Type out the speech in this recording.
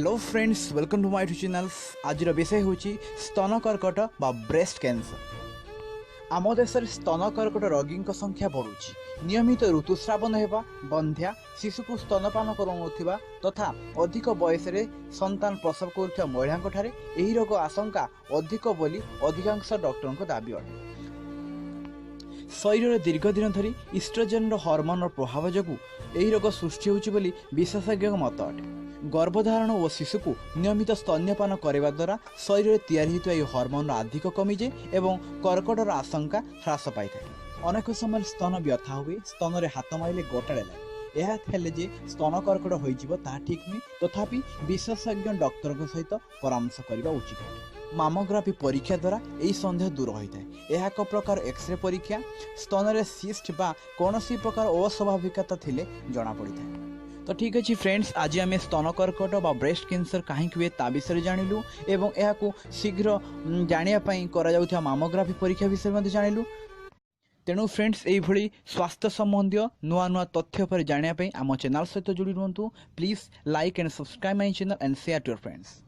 Hello friends, welcome to my YouTube channel. आज विषय हूँ स्तन कर्कट बा ब्रेस्ट कैंसर। आम देश में स्तन कर्कट रोगी संख्या बढ़ुची। नियमित ऋतुस्रावन होगा, बंध्या शिशु को स्तनपान करुवा तथा अधिक बयस संतान प्रसव कर महिला रोग आशंका अधिक बोली अधिकांश डॉक्टर दाबी अटे। शरीर में दीर्घ दिन धरी इस्ट्रोजेन हर्मोन प्रभाव जो यही रोग सृष्टि होची बोली विशेषज्ञ मत अटे। गर्भधारण और शिशु को नियमित स्तन्यपान करने द्वारा शरीर में तैयारी होता यह हर्मोन अधिक कमिजाए और कर्कटर आशंका ह्रास पाई था। अनेक समय स्तन व्यथा हुए, स्तन में हाथ मारे गोटाड़े लगे। यह जे स्तन कर्कट हो ठीक नुहे, तथापि विशेषज्ञ डॉक्टर सहित परामर्श करने उचित। मामोग्राफी परीक्षा द्वारा यही सन्देह दूर होता है। यह एक प्रकार एक्सरे परीक्षा। स्तन में सिस्ट बा कौन प्रकार अस्वाभाविकता थिले जना पड़ी था। तो ठीक अच्छे फ्रेंड्स, आज आम स्तन कर्कट बा ब्रेस्ट कैंसर कहीं हुए ता विषय जानिलु एवं यह शीघ्र जानापी करा मामोग्राफी परीक्षा विषय जानिलु। तेणु फ्रेंड्स, यही स्वास्थ्य संबंधी नुआ नुआ तथ्य पर जानापी आम चैनल सहित जोड़ी रुहतु। Please like and subscribe my channel and share to your friends.